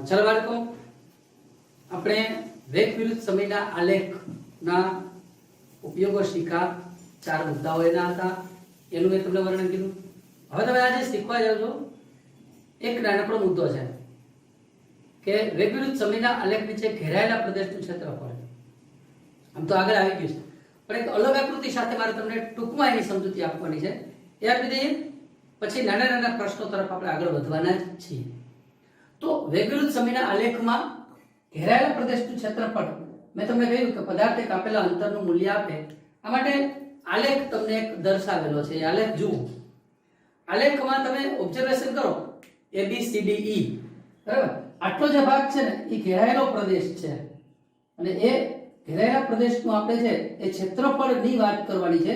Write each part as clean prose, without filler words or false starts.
ચાલો બાળકો, આપણે વેગ વિરુદ્ધ સમયના આલેખના ઉપયોગો શીખ્યા. 4 મુદ્દાઓ એના હતા, એનું મેં તમને વર્ણન કીધું. હવે તમે આજે શીખવા જાવ છો એક નાનકડો મુદ્દો છે કે વેગ વિરુદ્ધ સમયના આલેખ નીચે ઘેરાયેલા પ્રદેશનું ક્ષેત્રફળ. આમ તો આગળ આવી ગયું છે, પણ એક અલગ આકૃતિ સાથે મારે તમને ટૂંકમાં એની સમજૂતી આપવાની છે. એ આપી દઈએ, પછી નાના નાના પ્રશ્નો તરફ આપણે આગળ વધવાના જ છીએ. તો વેગ વિરુદ્ધ સમયના આલેખમાં ઘેરાયેલા પ્રદેશનું ક્ષેત્રફળ મેં તમને કહ્યું કે પદાર્થ એક આપેલા અંતરનું મૂલ્ય આપે. આ માટે આલેખ તમને એક દર્શાવેલો છે. એ આલેખ જુઓ. આલેખમાં તમે ઓબ્ઝર્વેશન કરો A B C D E, બરાબર? આટલો જે ભાગ છે ને એ ઘેરાયેલો પ્રદેશ છે, અને એ ઘેરાયેલા પ્રદેશનું આપણે છે એ ક્ષેત્રફળની વાત કરવાની છે.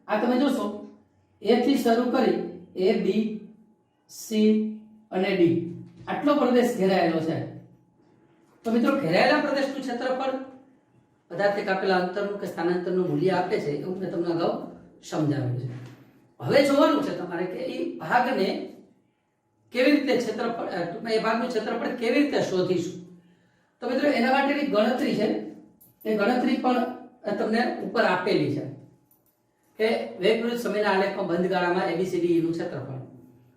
આ તમે જોશો A થી શરૂ કરી A B C અને D આટલો પ્રદેશ ઘેરાયેલો છે. તો મિત્રો, ઘેરાયેલા પ્રદેશનું ક્ષેત્રફળ પદાર્થ આપેલા અંતરનું કે સ્થાનાંતરનું મૂલ્ય આપે છે, એવું મેં તમને અગાઉ સમજાવ્યું છે. હવે જોવાનું છે તમારે કે એ ભાગને કેવી રીતે ક્ષેત્રફળ, ટૂંકમાં એ ભાગનું ક્ષેત્રફળ કેવી રીતે શોધીશું. તો મિત્રો, એના માટેની ગણતરી છે, એ ગણતરી પણ તમને ઉપર આપેલી છે કે વેગ વિરુદ્ધ સમયના આલેખમાં બંધ ગાળામાં ABCD નું ક્ષેત્રફળ.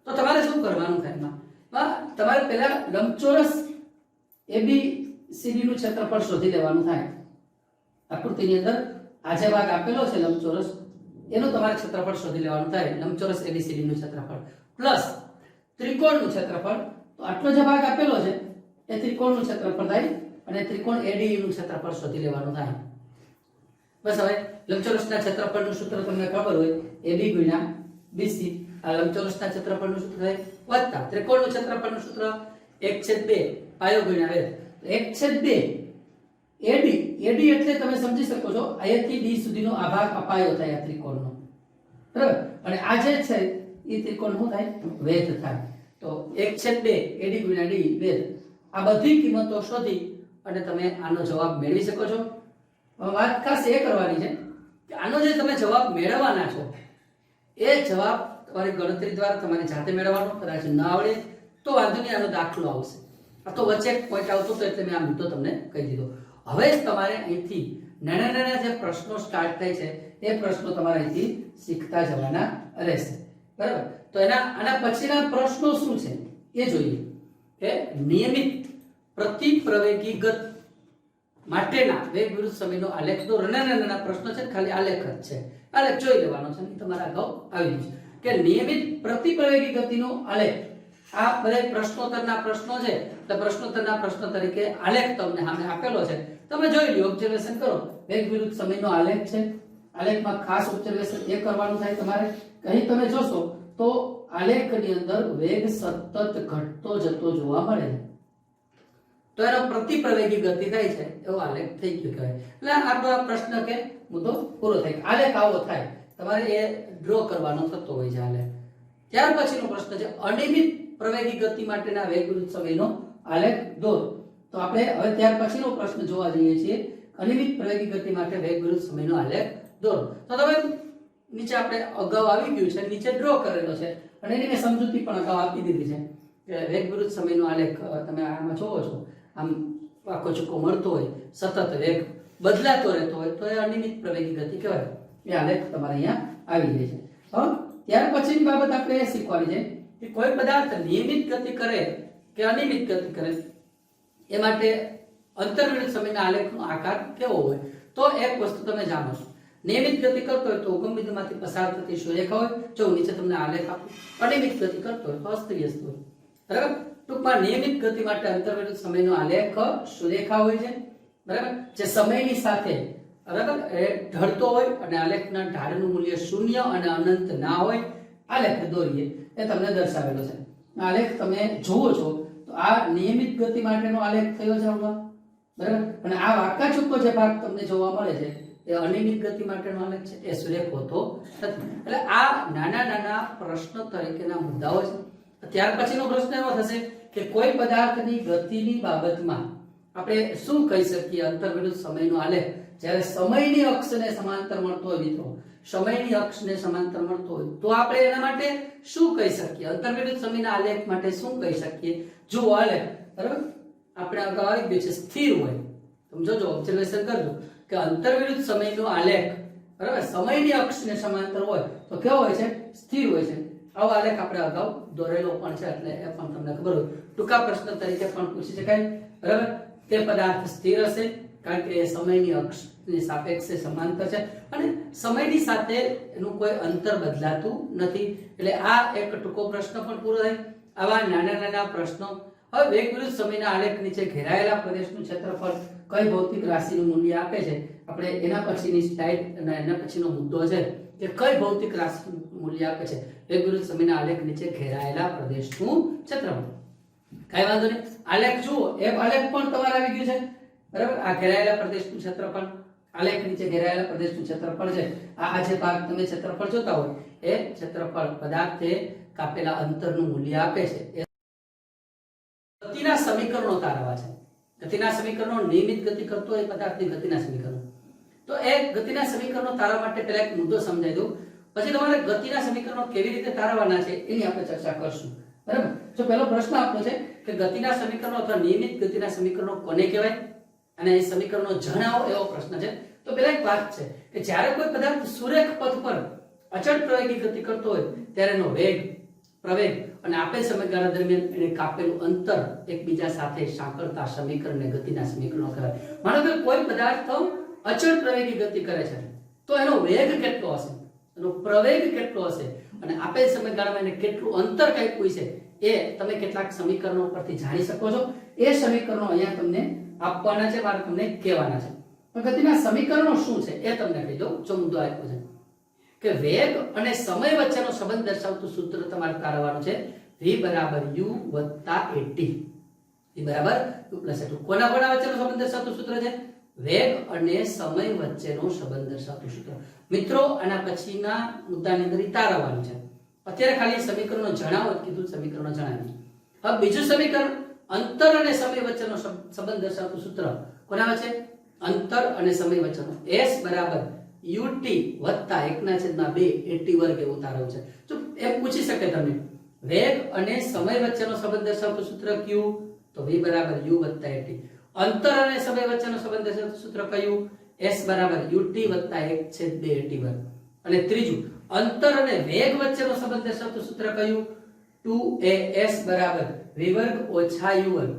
તો તમારે શું કરવાનું થાય એમાં? તમારે પહેલા લંબચોરસ ABCD નું ક્ષેત્રફળ શોધી લેવાનું થાય. આકૃતિની અંદર આ જે ભાગ આપેલો છે લંબચોરસ, એનું તમારે ક્ષેત્રફળ શોધી લેવાનું થાય. લંબચોરસ ABCD નું ક્ષેત્રફળ પ્લસ ત્રિકોણનું ક્ષેત્રફળ. તો આટલો જે ભાગ આપેલો છે એ ત્રિકોણનું ક્ષેત્રફળ થાય, અને ત્રિકોણ ADE નું ક્ષેત્રફળ શોધી લેવાનું થાય. બસ. હવે લંબચોરસના ક્ષેત્રફળનું સૂત્ર તમને ખબર હોય, AB ગુણ્યા BC. આ લંબચોરસના ક્ષેત્રફળનું સૂત્ર થાય વત્તા ત્રિકોણનું ક્ષેત્રફળનું સૂત્ર 1/2 પાયો ગુણ્યા વેધ. 1/2 AD. AD એટલે તમે સમજી શકો છો A થી D સુધીનો આ ભાગ અપાયો થાય આ ત્રિકોણનો, બરાબર? અને આ જે છે એ ત્રિકોણ શું થાય? વેધ થાય. તો 1/2 AD ગુણ્યા D વેધ. આ બધી કિંમતો શોધી અને તમે આનો જવાબ મેળવી શકો છો. વાત ખાસ એ કરવાની છે કે આનો જે તમે જવાબ મેળવવાના છો એ જવાબ તમારી ગણતરી દ્વારા તમારે જાતે મેળવવાનો. કદાચ ન આવડે તો વાંધો નહીં, આનો દાખલો આવશે. આ તો વચ્ચે એક પોઈન્ટ આવતો હતો એટલે મેં આ મુદ્દો તમને કહી દીધો. હવે જ તમારે અહીંથી નાના નાના જે પ્રશ્નો સ્ટાર્ટ થાય છે એ પ્રશ્નો તમારે અહીંથી શીખતા જવાના રહેશે, બરાબર? તો આના પછીના પ્રશ્નો શું છે એ જોઈએ કે નિયમિત પ્રતિપ્રવેગી ગત માટેના વેગ વિરુદ્ધ સમયનો આલેખ દોરો. નાના નાના પ્રશ્નો છે, ખાલી આલેખ જ છે. આલેખ જોઈ લેવાનો છે, તમારા અગાઉ આવી ગયું છે કે નિયમિત પ્રતિપ્રવેગી ગતિનો આલેખ. આ બધા પ્રશ્નોત્તરના પ્રશ્નો છે, તો પ્રશ્નોત્તરના પ્રશ્નો તરીકે આલેખ તમને સામે આપેલો છે. તમે જોઈ લો, ઓબ્ઝર્વેશન કરો. વેગ વિરુદ્ધ સમયનો આલેખ છે. આલેખમાં ખાસ ઓબ્ઝર્વેશન એ કરવાનું થાય તમારે કે અહીં તમે જોશો તો આલેખની અંદર વેગ સતત ઘટતો જતો જોવા મળે છે. તો એનો પ્રતિપ્રવેગી ગતિ થાય છે એવો આલેખ થઈ ગયો કહેવાય. એટલે આપણો આ પ્રશ્ન કે મુદ્દો પૂરો થાય. આલેખ આવો થાય, તમારે એ ડ્રો કરવાનો થતો હોય છે આલેખ. ત્યાર પછીનો પ્રશ્ન છે અનિયમિત પ્રવેગી ગતિ માટેના વેગ વિરુદ્ધ સમયનો આલેખ દોરો. તો આપણે હવે ત્યાર પછીનો પ્રશ્ન જોવા જઈએ છીએ, અનિયમિત પ્રવેગી ગતિ માટે વેગ વિરુદ્ધ સમયનો આલેખ દોરો. તો તમે નીચે આપણે અગાઉ આવી ગયું છે, નીચે ડ્રો કરેલો છે, અને એની મેં સમજૂતી પણ અગાઉ આપી દીધી છે કે વેગ વિરુદ્ધ સમયનો આલેખ તમે આમાં જોવો છો, આમ આખો ચૂકો મળતો હોય, સતત વેગ બદલાતો રહેતો હોય, તો એ અનિયમિત પ્રવેગી ગતિ કહેવાય. એ આલેખ તમારે અહીંયા આવી જાય છે. હવે ત્યાર પછીની બાબત આપણે એ શીખવાની છે કે કોઈ પદાર્થ નિયમિત ગતિ કરે કે અનિયમિત ગતિ કરે એ માટે અંતર વિરુદ્ધ સમયના આલેખનો આકાર કેવો હોય. તો એક વસ્તુ તમે જાણો છો, નિયમિત ગતિ કરતો હોય તો ઉગમ બિંદુમાંથી પસાર થતી સુરેખા હોય. જો નીચે તમને આલેખ આપું, અનિયમિત ગતિ કરતો હોય તો અસ્તવ્યસ્ત હોય, બરાબર? ટૂંકમાં નિયમિત ગતિ માટે અંતર વિરુદ્ધ સમયનો આલેખ સુરેખા હોય છે, બરાબર? જે સમયની સાથે, બરાબર, એ ઢળતો હોય અને આલેખના ઢાળનું મૂલ્ય 0 અને અનંત ના હોય. આલેખ દોરીએ એ તમને દર્શાવેલો છે. આલેખ તમે જુઓ છો તો આ નિયમિત ગતિ માટેનો આલેખ થયો છે હમણાં, બરાબર? અને આ વાંકા ચૂકો જે ભાગ તમને જોવા મળે છે એ અનિયમિત ગતિ માટેનો આલેખ છે, એ સુરેખ હોતો નથી. એટલે આ નાના નાના પ્રશ્નો તરીકેના મુદ્દાઓ છે. ત્યાર પછીનો પ્રશ્ન એવો થશે કે કોઈ પદાર્થની ગતિની બાબતમાં આપણે શું કહી શકીએ અંતર વિરુદ્ધ સમયનો આલેખ જ્યારે સમયની અક્ષને સમાંતર મળતો હોય. મિત્રો, સમયની અક્ષને સમાંતર મળતો હોય તો આપણે એના માટે શું કહી શકીએ? અંતર વિરુદ્ધ સમયના આલેખ માટે શું કહી શકીએ? જુઓ આલેખ, બરાબર? આપણે અગાઉ આવી ગયું છે સ્થિર હોય. તમે જોજો, ઓબ્ઝર્વેશન કરજો કે અંતરવિરુદ્ધ સમયનો આલેખ બરાબર સમયની અક્ષને સમાંતર હોય તો કેવો હોય છે? સ્થિર હોય છે. આવો આલેખ આપણે અગાઉ દોરેલો પણ છે, એટલે એ પણ તમને ખબર હોય. ટૂંકા પ્રશ્ન તરીકે પણ પૂછી શકાય બરાબર. તે પદાર્થ સ્થિર હશે કારણ કે એ સમયની અક્ષની સાપેક્ષે સમાંતર છે અને સમયની સાથે એનું કોઈ અંતર બદલાતું નથી. એટલે આ એક ટૂંકો પ્રશ્ન પણ પૂરો થાય. આવા નાના નાના પ્રશ્નો. હવે વેગ વિરુદ્ધ સમયના આલેખ નીચે ઘેરાયેલા પ્રદેશનું ક્ષેત્રફળ કઈ ભૌતિક રાશિનું મૂલ્ય આપે છે? આપણે એના પછીની સ્લાઇડ અને એના પછીનો મુદ્દો છે કે કઈ ભૌતિક રાશિનું મૂલ્ય આપે છે વેગ વિરુદ્ધ સમયના આલેખ નીચે ઘેરાયેલા પ્રદેશનું ક્ષેત્રફળ. કઈ વાંધો નહીં, આલેખ જુઓ. એ આલેખ પણ તમારે આવી ગયું છે બરાબર. આ ઘેરાયેલા પ્રદેશનું ક્ષેત્રફળ, આલેખ નીચે ઘેરાયેલા પ્રદેશનું ક્ષેત્રફળ છે. આ જે ભાગ તમે ક્ષેત્રફળ જોતા હોય એ ક્ષેત્રફળ પદાર્થે કાપેલા અંતરનું મૂલ્ય આપે છે. ગતિના સમીકરણો તારવા છે. ગતિના સમીકરણો નિયમિત ગતિ કરતો હોય પદાર્થની ગતિના સમીકરણો. તો એ ગતિના સમીકરણો તારવા માટે પહેલા એક મુદ્દો સમજાવી દઉં, પછી તમારે ગતિના સમીકરણો કેવી રીતે તારવાના છે એની આપણે ચર્ચા કરશું બરાબર. જો પહેલો પ્રશ્ન આપણો છે કે ગતિના સમીકરણો અથવા નિયમિત ગતિના સમીકરણો કોને કહેવાય અને એ સમીકરણો જણાવો, એવો પ્રશ્ન છે. તો પહેલા એક વાત છે કે જ્યારે કોઈ પદાર્થ સુરેખ પથ પર અચળ પ્રવેગી ગતિ કરતો હોય ત્યારે એનો વેગ, પ્રવેગ અને આપેલ સમયગાળા દરમિયાન એને કાપેલું અંતર એકબીજા સાથે સાંકળતા સમીકરણને ગતિના સમીકરણો કહેવાય. માનો કે કોઈ પદાર્થ અચળ પ્રવેગી ગતિ કરે છે તો એનો વેગ કેટલો હશે, એનો પ્રવેગ કેટલો હશે અને આપેલ સમયગાળામાં એને કેટલું અંતર કાપ્યું છે એ તમે કેટલાક સમીકરણો પરથી જાણી શકો છો. એ સમીકરણો અહીંયા તમને આપવાના છે, મારે તમને કહેવાના છે. પણ ગતિના સમીકરણો શું છે એ તમને કહી દઉં. જો મુદ્દો આપ્યો છે કે વેગ અને સમય વચ્ચેનો સંબંધ દર્શાવતું સૂત્ર તમારે તારવવાનું છે. v = u + at. v = u + at. કોના વચ્ચેનો સંબંધ દર્શાવતું સૂત્ર છે? વેગ અને સમય વચ્ચેનો સંબંધ દર્શાવતું સૂત્ર. મિત્રો આના પછીના મુદ્દાની અંદર તારવવાનું છે. અત્યારે ખાલી સમીકરણો જણાવો કીધું, સમીકરણો જણાવી. હવે બીજું સમીકરણ અંતર અને સમય વચ્ચેનો સંબંધ દર્શાવતું સૂત્ર કોના વચ્ચે? અંતર અને સમય વચ્ચેનો. s = ut + 1/2 at વર્ગ એવું તારવું છે. જો એમ પૂછી શકે તમને વેગ અને સમય વચ્ચેનો સંબંધ દર્શાવતું સૂત્ર કયું? તો v = u + at. અંતર અને સમય વચ્ચેનો સંબંધ દર્શાવતું સૂત્ર કયું? s = ut + 1/2 at વર્ગ. અને ત્રીજું અંતર અને વેગ વચ્ચેનો સંબંધ દર્શાવતું સૂત્ર કયું? 2as = v વર્ગ ઓછા u વર્ગ.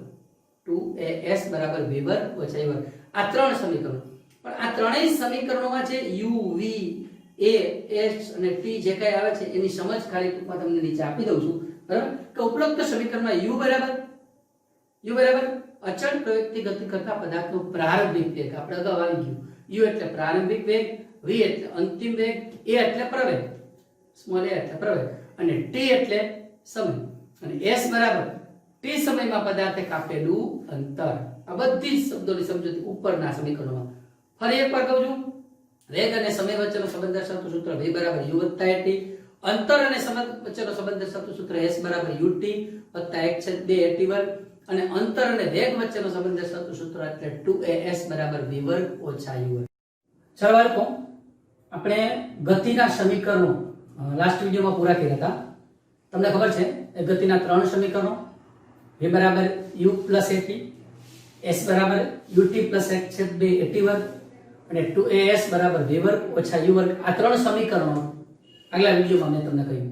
2as = v વર્ગ ઓછા u વર્ગ. આ ત્રણ સમીકરણો. પણ આ ત્રણેય સમીકરણોમાં જે u, v, a, s અને t જે કઈ આવે છે એની સમજ ખાલી ટૂંકમાં તમને નીચે આપી દઉં છું બરાબર. કે ઉપરોક્ત સમીકરણમાં u બરાબર અચળ પ્રવેગથી ગતિ કરતા પદાર્થનો પ્રારંભિક વેગ આપણે અગાઉ આવી ગયું. u એટલે પ્રારંભિક વેગ, v એટલે અંતિમ વેગ, a એટલે પ્રવેગ, સ્મોલ a એટલે પ્રવેગ અને t એટલે સમય અને s બરાબર t સમયમાં પદાર્થે કાપેલું અંતર. આ બધી શબ્દોની સમજૂતી ઉપરના સમીકરણોમાં. ફરી એકવાર કહું છું, વેગ અને સમય વચ્ચેનો સંબંધ દર્શાવતું સૂત્ર v = u + at. અંતર અને સમય વચ્ચેનો સંબંધ દર્શાવતું સૂત્ર s = ut + 1/2 at વર્ગ અને અંતર અને વેગ વચ્ચેનો સંબંધ દર્શાવતું સૂત્ર એટલે 2as = v વર્ગ ઓછા u વર્ગ. ચાલો બાળકો, આપણે ગતિના સમીકરણો લાસ્ટ વિડિયોમાં પૂરા કર્યા હતા. તમને ખબર છે એ ગતિના ત્રણ સમીકરણો v = u + at, s = ut + 1/2 at વર્ગ અને 2as = v વર્ગ ઓછા u વર્ગ. આ ત્રણ સમીકરણો આગલા વિડિયોમાં મેં તમને કહ્યું.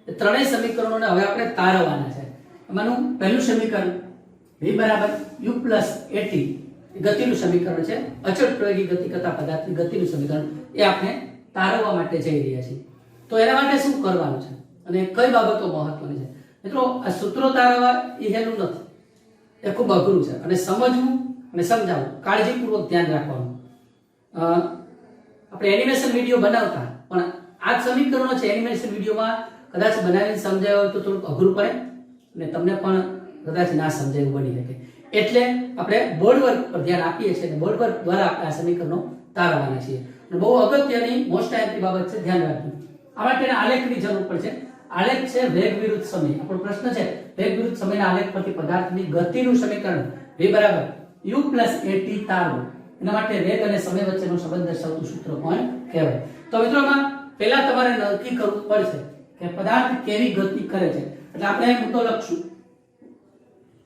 એ ત્રણેય સમીકરણોને હવે આપણે તારવવાના છે. એમાંનું પહેલું સમીકરણ v = u + at ગતિનું સમીકરણ છે. અચળ પ્રવેગી ગતિ કરતા પદાર્થની ગતિનું સમીકરણ એ આપણે તારવવા માટે જઈ રહ્યા છીએ. તો એના માટે શું કરવાનું છે અને કઈ બાબતો મહત્વની છે? મિત્રો, આ સૂત્રો તારવવા એ હેલું નથી, એ ખૂબ અઘરું છે અને સમજવું અને સમજાવવું કાળજીપૂર્વક ધ્યાન રાખવાનું. આપણે એનિમેશન વિડીયો બનાવતા પણ આ સમીકરણો છે એનિમેશન વિડીયોમાં કદાચ બનાવીને સમજાવ્યો હોય તો થોડુંક અઘરું પડે અને તમને પણ કદાચ ના સમજાય એવું બની શકે. એટલે આપણે બોર્ડ વર્ક પર ધ્યાન આપીએ છીએ અને બોર્ડ વર્ક દ્વારા આપણે આ સમીકરણો તારવવાના છીએ. અને બહુ અગત્યની મોસ્ટ આઈએમપી બાબત છે, ધ્યાન રાખવું. આ માટે આલેખની જરૂર પડશે. આલેખ છે વેગ વિરુદ્ધ સમય. આપણો પ્રશ્ન છે વેગ વિરુદ્ધ સમયના આલેખ પરથી પદાર્થની ગતિનું સમીકરણ v = u + at તારવો. એના માટે વેગ અને સમય વચ્ચેનો સંબંધ દર્શાવતું સૂત્ર કોણ કહેવાય? તો મિત્રોમાં પહેલા તમારે નક્કી કરવું પડશે કે પદાર્થ કેવી ગતિ કરે છે. એટલે આપણે અહીં મુદ્દો લખશું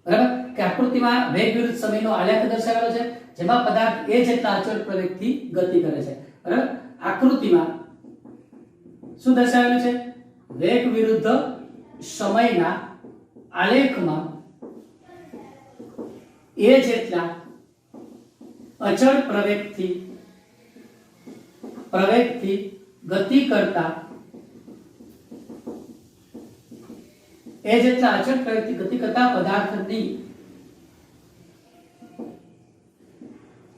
બરાબર કે આકૃતિમાં વેગ વિરુદ્ધ સમયનો આલેખ દર્શાવેલો છે, જેમાં પદાર્થ એ જેટલા અચળ પ્રવેગથી ગતિ કરે છે. બરાબર, આકૃતિમાં શું દર્શાવેલું છે? વેગ વિરુદ્ધ સમયના આલેખમાં એ જેટલા અચળ પ્રવેગથી ગતિ કરતા પદાર્થની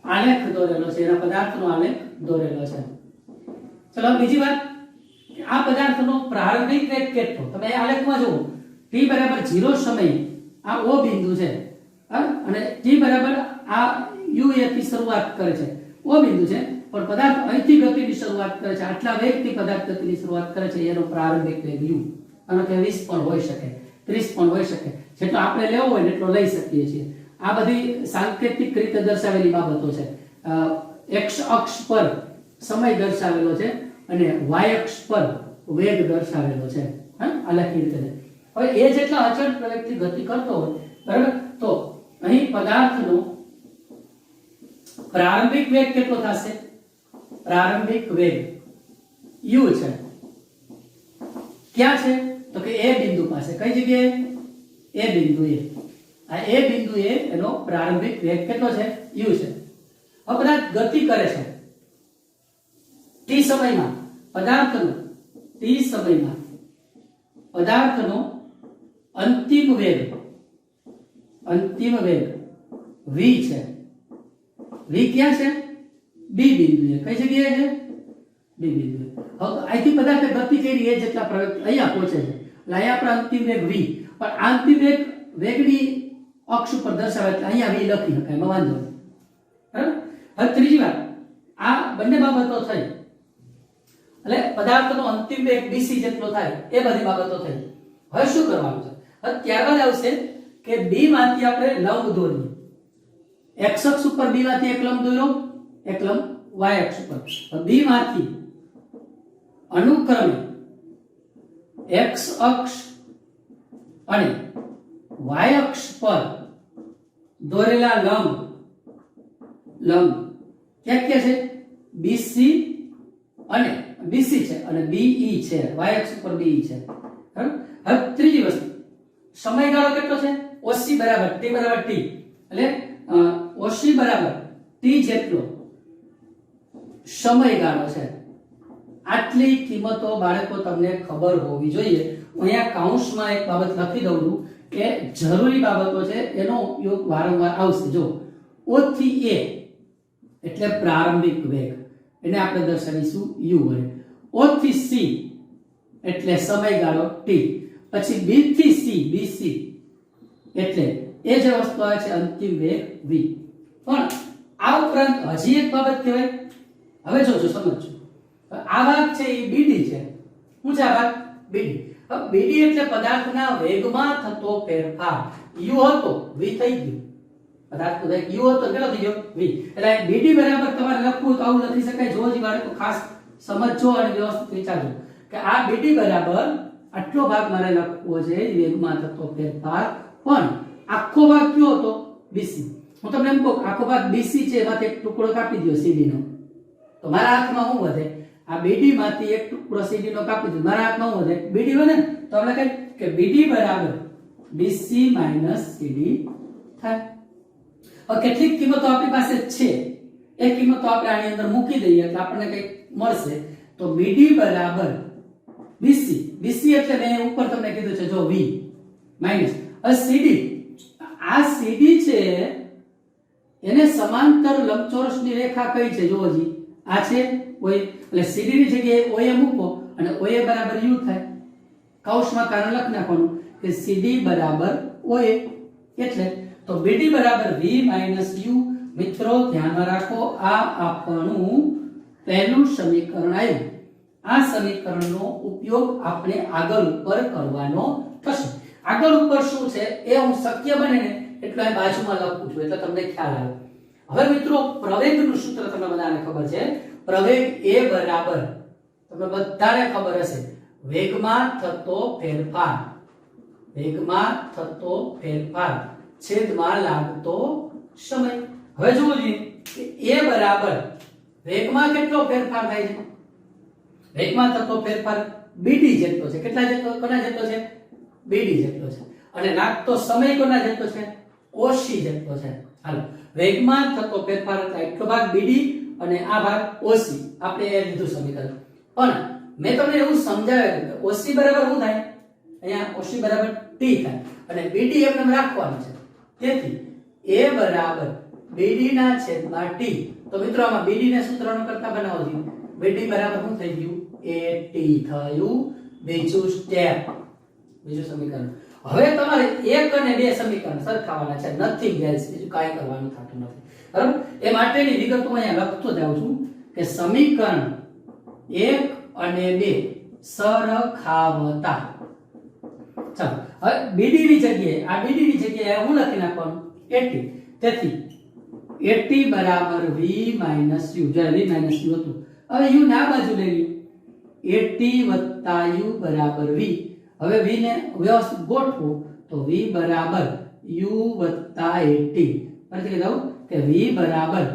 આલેખ દોરેલો છે, એના પદાર્થનો આલેખ દોરેલો છે. ચલો બીજી વાત, આ પદાર્થનો પ્રારંભિક વેગ કેટલો? તમે આલેખમાં જુઓ, t બરાબર 0 સમયે આ O બિંદુ છે અને t બરાબર આ u a થી શરૂઆત કરે છે, O બિંદુ છે, પણ પદાર્થ અહીંથી ગતિની શરૂઆત કરે છે, આટલા વેગથી પદાર્થ ગતિની શરૂઆત કરે છે, એનો પ્રારંભિક વેગ u. આનો કે 20 પણ હોઈ શકે, 30 પણ હોઈ શકે, જેટલો આપણે લેવો હોય એટલો લઈ શકીએ છીએ. આ બધી સાંકેતિક રીતે દર્શાવેલી બાબતો છે. x અક્ષ પર સમય દર્શાવેલો છે અને y અક્ષ પર વેગ દર્શાવેલો છે. આલેખી રીતે. હવે એ જેટલા અચળ પ્રવેગથી ગતિ કરતો હોય, બરાબર, તો અહીં પદાર્થનો પ્રારંભિક વેગ કેટલો થશે? પ્રારંભિક વેગ u છે. ક્યાં છે? તો કે એ બિંદુ પાસે. કઈ જગ્યાએ? એ બિંદુએ. આ એ બિંદુએ એનો પ્રારંભિક વેગ કેટલો છે? u છે. હવે પદાર્થ ગતિ કરે છે t સમયમાં, પદાર્થનો અંતિમ વેગ v છે. v ક્યાં છે? b બિંદુએ. કઈ જગ્યાએ છે? b બિંદુએ. હવે અહીંથી પદાર્થે ગતિ કરી એ જેટલા પ્રવેગ અહીંયા પહોંચે છે, એટલે અહીંયા આપણા અંતિમ વેગ v, પણ અંતિમ વેગની અક્ષ ઉપર દર્શાવે એટલે અહીંયા v લખી શકાય, એમાં વાંધો નહીં. બરાબર. હવે ત્રીજી વાત, આ બંને બાબતો થઈ એટલે પદાર્થનો અંતિમ વેગ bc જેટલો થાય, એ બધી બાબતો થઈ. હવે શું કરવાનું છે? હવે ત્યારબાદ આવશે કે b માંથી આપણે લંબ દોરીએ. x અક્ષ ઉપર b માંથી એક લંબ દોર્યો, એક લંબ y અક્ષ ઉપર. b માંથી અનુક્રમે x અક્ષ અને y અક્ષ પર દોરેલા લંબ ક્યાં ક્યાં છે? BC અને BC છે અને BE છે, y અક્ષ ઉપર BE છે. બરાબર. હવે ત્રીજી વસ્તુ, સમયગાળો કેટલો છે? OC બરાબર t બરાબર t, એટલે OC બરાબર t જેટલો સમયગાળો છે. આટલી કિંમતો બાળકો તમને ખબર હોવી જોઈએ. અહીંયા કૌંસમાં એક બાબત લખી દઉં છું કે જરૂરી બાબતો છે, એનો ઉપયોગ વારંવાર આવશે. જો O થી A એટલે પ્રારંભિક વેગ, એને આપણે દર્શાવીશું u વડે. O થી C એટલે સમયગાળો t, પછી B થી C BC એટલે એ જે વસ્તુ આવે છે અંતિમ વેગ v. પણ આ ઉપરાંત હજી એક બાબત કહેવાય. હવે જોજો, સમજજો. આ ભાગ છે એ BD છે. શું છે આ ભાગ? BD. હવે BD એટલે પદાર્થના વેગમાં થતો ફેરફાર. u હતો, v થઈ ગયો. પદાર્થનો વેગ u હતો, કેટલો થઈ ગયો? v. એટલે BD બરાબર તમારે લખવું તો આવું લખી શકાય. જો જી બાળકો ખાસ સમજજો અને વ્યવસ્થિત વિચારજો કે આ BD બરાબર આટલો ભાગ મારે લખવો છે, વેગમાં થતો ફેરફાર. પણ આખો ભાગ કયો હતો? BC. હું તમને એમ કહું, આખો ભાગ BC છે, એમાંથી એક ટુકડો કાપી દો CD નો, તો મારા હાથમાં શું વધે? આ BD માંથી એક ટુકડો CD નો કાપી દો, મારા હાથમાં શું વધે? BD વધે ને. તો આપણે કહીએ કે BD બરાબર BC CD થાય. હવે કેટલીક કિંમતો આપણી પાસે છે, એ કિંમતો આપણે આની અંદર મૂકી દઈએ એટલે આપણને કંઈક મળશે. તો BD બરાબર BC એટલે મેં ઉપર તમને કીધું છે, જો v માઈનસ CD. આ CD છે એને સમાંતર લંબચોરસની રેખા કઈ છે? જોવો જી, આ છે OA, એટલે CD ની જગ્યાએ OA મૂકો અને OA બરાબર u થાય. કૌંસમાં કારણ લખ નાખવાનું કે CD બરાબર OA. એટલે તો BD બરાબર v u. મિત્રો ધ્યાનમાં રાખો, આ આપણું પહેલું સમીકરણ આવ્યું. આ સમીકરણનો ઉપયોગ આપણે આગળ ઉપર કરવાનો થશે. આગળ ઉપર શું છે એ હું શક્ય બને ને એટલે આ બાજુમાં લખું છું, એટલે તમને ખ્યાલ આવે. હવે મિત્રો પ્રવેગનું સૂત્ર તમને બધાને ખબર છે. પ્રવેગ એ બરાબર તમને બધાને ખબર હશે, વેગમાં થતો ફેરફાર છેદમાં લાગતો સમય. હવે જુઓ જોઈએ કે a બરાબર વેગમાં કેટલો ફેરફાર થાય છે? વેગમાં થતો ફેરફાર bd જેટલો છે. કેટલા જેટલો? કોના જેટલો છે? bd જેટલો છે. અને લાગતો સમય કોના જેટલો છે? oc જેટલો છે. હાલો, વેગમાં થતો ફેરફાર એટલે એટલો ભાગ bd અને આ ભાગ oc. આપણે એ લીધું સમીકરણ. પણ મેં તમને એવું સમજાવ્યું કે oc બરાબર શું થાય? અહીંયા oc બરાબર t થાય અને bd એમને રાખવાનું છે. તેથી a બરાબર bd ના છેદમાં t. તો મિત્રો આમાં bd ને સૂત્રનો કરતા બનાવો જોઈએ. bd બરાબર શું થઈ ગયું? at થયું. બીજું સ્ટેપ, બીજું સમીકરણ. હવે તમારે 1 અને 2 સમીકરણ સરખાવવાના છે. નથિંગ એલ્સ, બીજું કાંઈ કરવાનું થતું નથી. બરાબર? એ માટેની વિગત હું અહીંયા લખતો જાઉં છું કે સમીકરણ 1 અને 2 સરખાવતા. ચાલો, હવે bd ની જગ્યાએ આ bd ની જગ્યાએ હું લખી નાખવાનું 80. તેથી 80 બરાબર v u. જ્યારે v u હતું, હવે u ના બાજુ લઈ લ્યો. 80 u બરાબર v. હવે v ને વ્યવસ્થિત ગોઠવો તો v બરાબર u 80. ફરીથી કહી દઉં કે v બરાબર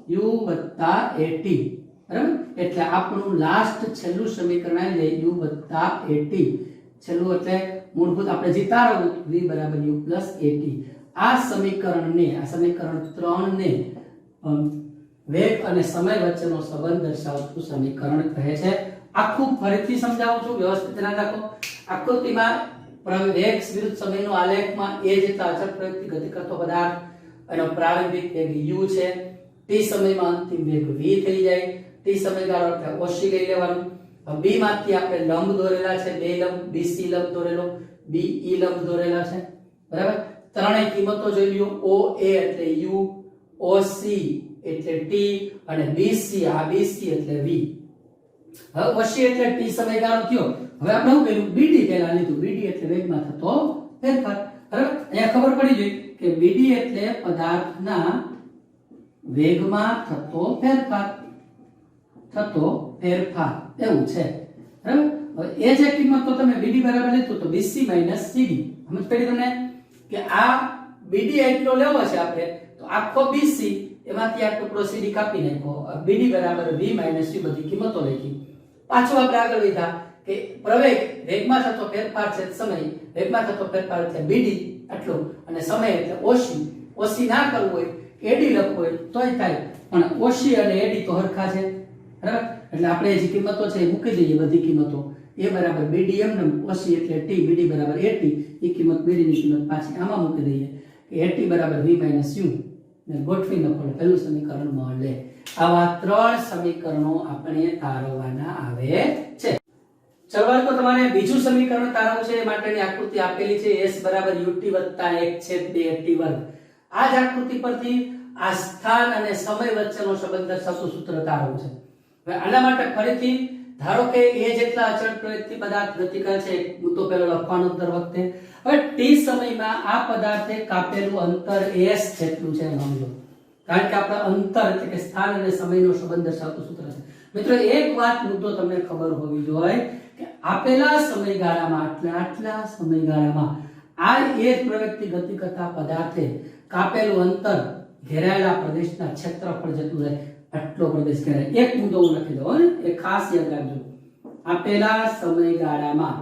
u 80. બરાબર? એટલે આપણું લાસ્ટ છેલ્લું સમીકરણ આવી જાય u 80. છેલ્લું એટલે મૂળભૂત આપણે જે તારવું v બરાબર u 80. આ સમીકરણને, આ સમીકરણ 3 ને વેગ અને સમય વચ્ચેનો સંબંધ દર્શાવતું સમીકરણ કહે છે. આખું ફરીથી સમજાવું છું, વ્યવસ્થિત ધ્યાન રાખો. આકૃતિમાં વેગ વિરુદ્ધ સમયનો આલેખમાં a જેટલા અચળ પ્રવૃત્તિ ગતિ કરતો પદાર્થ, એનો પ્રારંભિક વેગ u છે. t સમયમાં અંતિમ વેગ v થઈ જાય. t સમયગાળો એટલે oc લઈ લેવાનું. b માંથી આપણે લંબ દોરેલા છે, બે લંબ, bc લંબ દોરેલો, be લંબ દોરેલા છે. બરાબર? ત્રણેય કિંમતો જોઈ લ્યો. oa એટલે u, oc એટલે t અને bc આ bc એટલે v. હવે oc એટલે t સમયગાળો થયો. હવે આપણે શું કર્યું? bd પહેલા લીધું. bd એટલે વેગમાં થતો ફેરફાર. બરાબર? અહીંયા ખબર પડી ગઈ કે bd એટલે પદાર્થના વેગમાં થતો ફેરફાર. એવું છે. બરાબર? હવે એ જે કિંમત તો તમે bd બરાબર લીધું તો bc cd. સમજ પડી તમને કે આ bd એટલો લેવો છે આપણે, તો આખો bc એમાંથી આ ટુકડો cd કાપી નાખો. bd બરાબર v u બધી કિંમતો લખી. પાછું આપણે આગળ વધ્યા કે પ્રવેગ વેગમાં થતો ફેરફાર છે સમય, વેગમાં થતો ફેરફાર એટલે bd આટલો અને સમય એટલે oc. oc ના કરવું હોય ad લખવું હોય તોય થાય, પણ oc અને ad તો હરખા છે. બરાબર? એટલે આપણે જે કિંમતો છે એ મૂકી દઈએ. બધી કિંમતો a બરાબર bd એમને, oc એટલે t, bd બરાબર 80. એ કિંમત bd ની કિંમત પાછી આમાં મૂકી દઈએ કે 80 બરાબર v u ને ગોઠવી નાખો. પહેલું સમીકરણ મળે. આવા 3 સમીકરણો આપણે તારવવાના આવે છે. ચલો તો તમારે બીજું સમીકરણ તારવવું છે. એ માટેની આકૃતિ આપેલી છે s બરાબર ut + 1/2 વર્ગ. આ જ આકૃતિ પરથી આ સ્થાન અને સમય વચ્ચેનો સંબંધ દર્શાવતું સૂત્ર તારવવું છે. હવે આના માટે ફરીથી ધારો કે a જેટલા અચળ પ્રવૃત્તિ પદાર્થ ગતિ કરે છે. હું તો પહેલો લખવાનો દર વખતે. હવે t સમયમાં આ પદાર્થે કાપેલું અંતર s જેટલું છે સમજો. કારણ કે આપણે અંતર એટલે કે સ્થાન અને સમયનો સંબંધ દર્શાવતું સૂત્ર છે. મિત્રો એક વાત મુદ્દો તમને ખબર હોવી જોઈએ કે આપેલા સમયગાળામાં આટલા સમયગાળામાં આ એક પ્રવૃત્તિ ગતિ કરતા પદાર્થે કાપેલું અંતર ઘેરાયેલા પ્રદેશના ક્ષેત્રફળ જેટલું છે. આટલો પ્રદેશ ઘેરાય. એક મુદ્દો હું લખી દઉં ને, એ ખાસ યાદ રાખજો. આપેલા સમયગાળામાં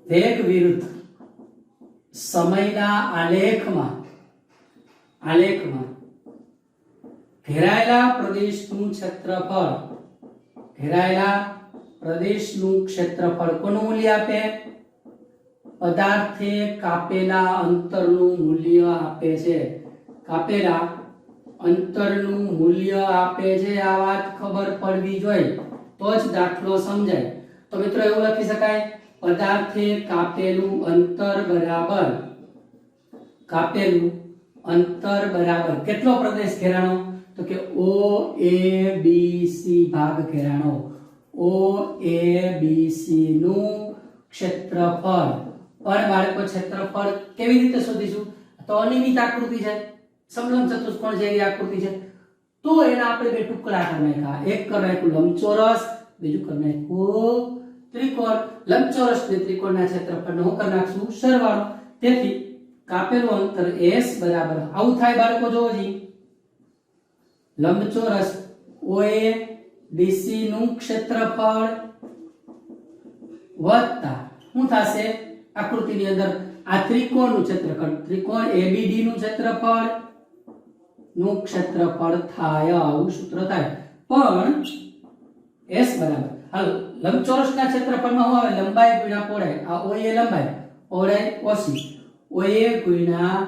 વેગ વિરુદ્ધ સમયના આલેખમાં ઘેરાયેલા પ્રદેશનું ક્ષેત્રફળ કોનું મૂલ્ય આપે? પદાર્થે કાપેલા અંતરનું મૂલ્ય આપે છે. કાપેલા અંતરનું મૂલ્ય આપે છે. આ વાત ખબર પડવી જોઈએ તો જ દાખલો સમજાય. તો મિત્રો એવું લખી શકાય, પદાર્થે કાપેલું અંતર બરાબર કેટલો પ્રદેશ ઘેરાણો? તો કે OABC ભાગ ઘેરાણો. OABC નું ક્ષેત્રફળ. પણ બાળકો ક્ષેત્રફળ કેવી રીતે શોધીશું? તો અનિયમિત આકૃતિ છે, સમલંબ ચતુષ્કોણ જેવી આકૃતિ છે. તો એના આપણે બે ટુકડા કરી નાખ્યા. એક કરી નાખ્યું લંબચોરસ, બીજું કરી નાખ્યું ત્રિકોણ. લંબચોરસ ને ત્રિકોણના ક્ષેત્રફળનો હું કરી નાખશું સરવાળો. તેથી કાપેલું અંતર s બરાબર આવું થાય બાળકો જોવો જી લંબચોરસ OA BC નું ક્ષેત્રફળ વત્તા શું થશે આકૃતિની અંદર આ ત્રિકોણનું ક્ષેત્રફળ ત્રિકોણ ABD નું ક્ષેત્રફળ થાય આવું સૂત્ર થાય પણ s બરાબર હાલ લંબચોરસના ક્ષેત્રફળમાં શું આવે લંબાઈ ગુણ્યા પહોળાઈ આ OA લંબાઈ પહોળાઈ OC OA ગુણ્યા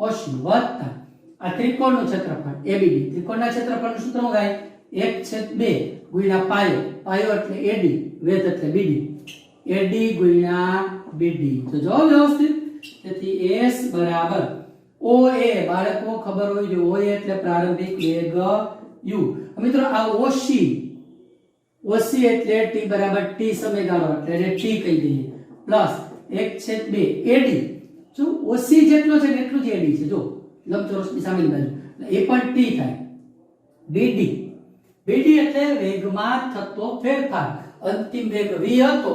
OC વત્તા આ ત્રિકોણનું ક્ષેત્રફળ ABD ત્રિકોણના ક્ષેત્રફળનું સૂત્ર શું થાય 1/2 ગુણ્યા પાયો પાયો એટલે AD વેધ એટલે BD AD ગુણ્યા BD તો જો વ્યવસ્થિત તેથી s બરાબર OA બાળકો ખબર હોય જો OA એટલે પ્રારંભિક વેગ u મિત્રો આ OC એટલે t બરાબર t સમયગાળો એટલે એને t કહી દઈએ પ્લસ 1/2 AD જો OC જેટલો છે એટલું જ AD છે જો લંબચોરસની સામેની બાજુ એ પણ t થાય BD એટલે વેગમાં થતો ફેરફાર અંતિમ વેગ v હતો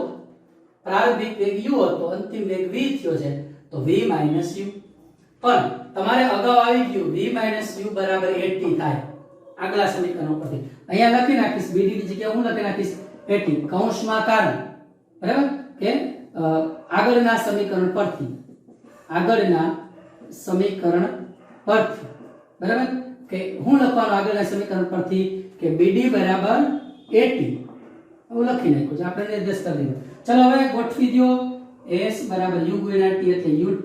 પ્રારંભિક વેગ u હતો અંતિમ વેગ v થયો છે તો v u પણ તમારે અગાઉ આવી ગયું v u બરાબર 80 થાય આગલા સમીકરણ પરથી અહીંયા લખી નાખીશ bd ની જગ્યાએ હું લખી નાખીશ 80 કૌંસમાં કારણ બરાબર કે આગળના સમીકરણ પરથી બરાબર કે હું લખવાનું આગળના સમીકરણ પરથી કે bd બરાબર 80 હું લખી નાખ્યું છે આપણે નિર્દેશ કરી દીધો ચલો હવે ગોઠવી દો s બરાબર u ગુણ્યા t એટલે ut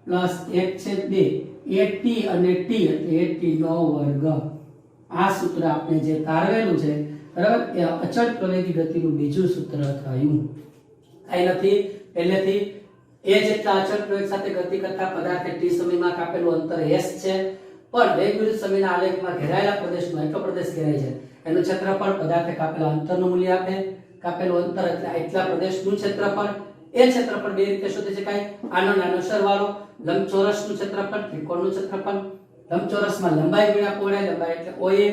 પ્લસ 1/2 at અને t એટલે at નો વર્ગ આ સૂત્ર આપણે જે તારવેલું છે બરાબર એ અચળ પ્રવેગી ગતિનું બીજું સૂત્ર થયું કાઈ નથી પહેલેથી a જેટલા અચળ પ્રવેગ સાથે ગતિ કરતા પદાર્થે t સમયમાં કાપેલું અંતર s છે પણ વેગ વિરુદ્ધ સમયના આલેખમાં ઘેરાયેલા પ્રદેશમાં એટલો પ્રદેશ ઘેરાય છે એનું ક્ષેત્રફળ પદાર્થે કાપેલા અંતરનું મૂલ્ય આપે કાપેલું અંતર એટલે એટલા પ્રદેશનું ક્ષેત્રફળ એ ક્ષેત્રફળ બે રીતે શોધી શકાય આનો નાનો સરવાળો લંબચોરસનું ક્ષેત્રફળ ત્રિકોણનું ક્ષેત્રફળ લંબચોરસમાં લંબાઈ ગુણ્યા પહોળાઈ લંબાઈ એટલે OA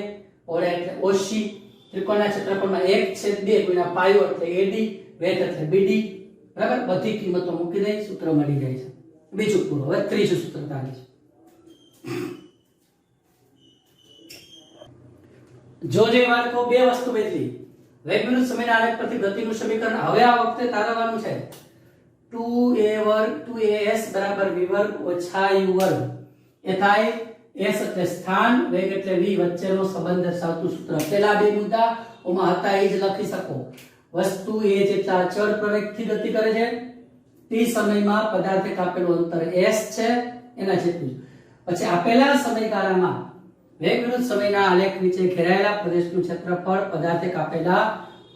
પહોળાઈ એટલે OC ત્રિકોણના ક્ષેત્રફળમાં 1/2 ગુણ્યા પાયો એટલે AD વેધ એટલે BD બરાબર બધી કિંમતો મૂકી દઈ સૂત્ર મળી જાય છે બીજું પૂરું હવે ત્રીજું સૂત્ર તારે છે જો જે બાળકો બે વસ્તુ બદલી વેગ વિરુદ્ધ સમયના આલેખ પરથી ગતિનું સમીકરણ હવે આ વખતે તારવવાનું છે 2as બરાબર v વર્ગ ઓછા u વર્ગ એ થાય s એટલે સ્થાન વેગ એટલે v વચ્ચેનો સંબંધ દર્શાવતું સૂત્ર પેલા બે મુદ્દા ઓમાં હતા એ જ લખી શકો વસ્તુ એ જેટલા અચળ પ્રવેગથી ગતિ કરે છે t સમયમાં પદાર્થે કાપેલું અંતર s છે એના જેટલું પછી આપેલા સમયગાળામાં વેગ વિરુદ્ધ સમયના આલેખ નીચે ઘેરાયેલા પ્રદેશનું ક્ષેત્રફળ પદાર્થે કાપેલા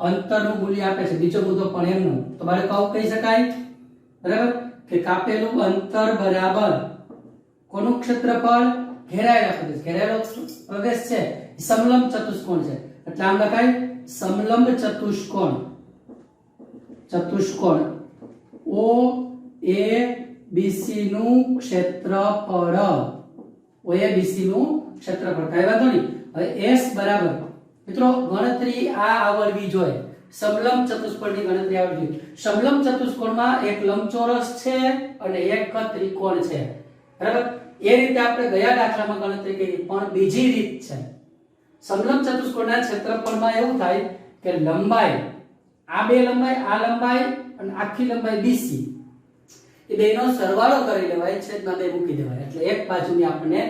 અંતરનું મૂલ્ય આપે છે બીજો મુદ્દો પણ એમનો તો બાળકો આવું કહી શકાય બરાબર કે કાપેલું અંતર બરાબર કોનું ક્ષેત્રફળ ઘેરાયેલા ઘેરાયેલો પ્રદેશ છે સમલંબ ચતુષ્કોણ છે એટલે આમ લખાય સમલંબ ચતુષ્કોણ OABC નું ક્ષેત્રફળ OABC નું ક્ષેત્રફળ કઈ વાંધો નહીં હવે s બરાબર મિત્રો ગણતરી આ આવડવી જોઈએ સમલંબ ચતુષ્કોણની ગણતરી આવડવી જોઈએ સમલંબ ચતુષ્કોણમાં એક લંબચોરસ છે અને એક ત્રિકોણ છે બરાબર એ રીતે આપણે ગયા દાખલામાં ગણતરી કરી પણ બીજી રીત છે સમલંબ ચતુષ્કોણના ક્ષેત્રફળમાં એવું થાય કે લંબાઈ આ બે લંબાઈ આ લંબાઈ અને આખી લંબાઈ BC એ બેનો સરવાળો કરી લેવાય છેદમાં બે મૂકી દેવાય એટલે એક બાજુની આપણને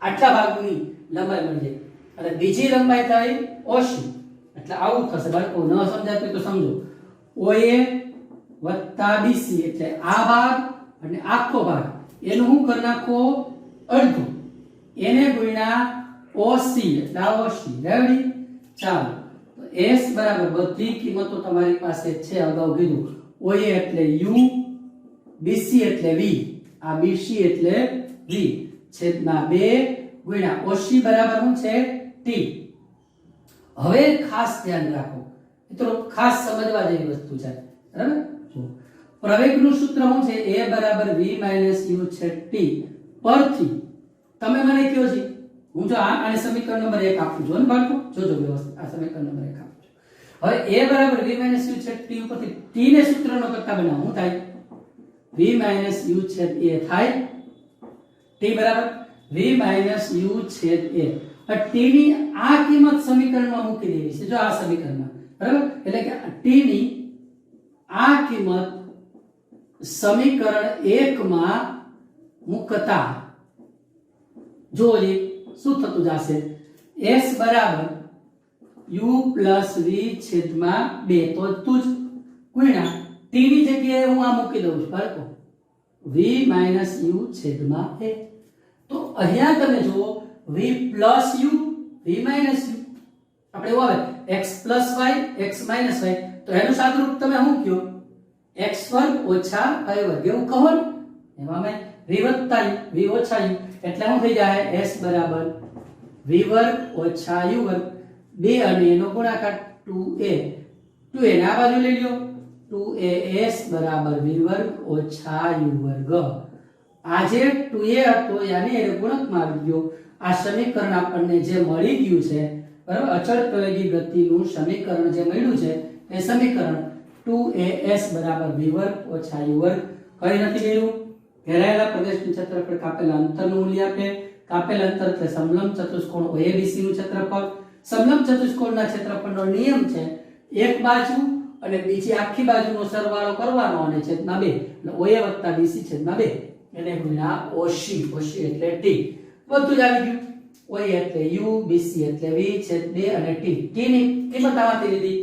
આટલા ભાગની લંબાઈ મળી જાય અને બીજી લંબાઈ થાય OC એટલે આવું થશે બાળકો ન સમજાતું તો સમજો OA વત્તા BC એટલે આ ભાગ અને આખો ભાગ એનું હું કરી નાખો અડધું એને ગુણ્યા OC એટલે આ OC રેડી ચાલો તો s બરાબર બધી કિંમતો તમારી પાસે છે અગાઉ કીધું OA એટલે u BC એટલે v આ BC એટલે v છેદમાં 2 ગુણ્યા OC બરાબર શું છે t હવે ખાસ ધ્યાન રાખો મિત્રો ખાસ સમજવા જેવી વસ્તુ છે બરાબર જો પ્રવેગનું સૂત્ર શું છે a બરાબર v u છે t પરથી તમે મને કહો છો હું જો આને સમીકરણ નંબર 1 આપું છું ને બાળકો જોજો વ્યવસ્થિત આ સમીકરણ નંબર 1 આપું છું હવે a બરાબર v u છે t ઉપરથી t ને સૂત્રનો કરતા બનાવો શું થાય v માઇનસ u છેદ a થાય t બરાબર v માઇનસ u છેદ a t ની આ કિંમત સમીકરણમાં મૂકી દેવી છે જો આ સમીકરણમાં બરાબર એટલે કે t ની આ કિંમત સમીકરણ 1 માં મૂકતા જો શું થતું જશે s બરાબર u plus v છેદમાં 2 તો તું જ ગુણ્યા t ની જગ્યાએ હું આ મૂકી દઉં છું બરાબર v minus u છેદમાં a તો અહીંયા તમે જુઓ v plus u v minus u આપણે એવું આવે x plus y x minus y તો એનું સાદુરૂપ તમે શું કહો x વર્ગ ઓછા y વર્ગ એવું કહો ને એમાં મેં v વત્તા u v ઓછા u એટલે શું થઈ જાય s બરાબર v વર્ગ ઓછા u વર્ગ 2 અને એનો ગુણાકાર 2a 2a ને આ બાજુ લઈ લો 2as બરાબર v વર્ગ ઓછા u વર્ગ આ જે 2a હતો યાની એ ગુણકમાં આવી ગયો આ સમીકરણ આપણને જે મળી ગયું છે બરાબર અચળ પ્રવેગી ગતિનું સમીકરણ જે મળ્યું છે એ સમીકરણ 2as બરાબર v વર્ગ ઓછા u વર્ગ કઈ નથી કર્યું ઘેરાયેલા પ્રદેશનું ક્ષેત્રફળ કાપેલા અંતરનું મૂલ્ય આપે કાપેલ અંતર એટલે સમલંબ ચતુષ્કોણ OABC નું ક્ષેત્રફળ સમલંબ ચતુષ્કોણના ક્ષેત્રફળનો નિયમ છે એક બાજુ અને બીજી આખી બાજુનો સરવાળો કરવાનો અને છેદમાં 2 એટલે OA + BC છેદમાં 2 એને ગુણ્યા OC OC એટલે T બધું જ આવી ગયું OA એટલે U BC એટલે V છેદ 2 અને T T ની કિંમત આમાંથી લીધી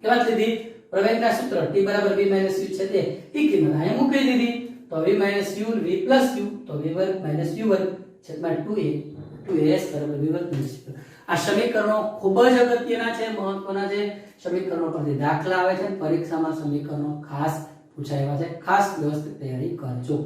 કેવા લીધી પ્રવેગના સૂત્ર T બરાબર V - U છેદ 2 એ કિંમત અહીંયા મૂકી દીધી તો V - U V + U તો V વર્ગ - U વર્ગ છેદમાં 2as બરાબર V વર્ગ - U આ સમીકરણો ખૂબ જ અગત્યના છે મહત્વના છે સમીકરણો પરથી દાખલા આવે છે પરીક્ષામાં સમીકરણો ખાસ પૂછાય એવા છે ખાસ વ્યવસ્થિત તૈયારી કરજો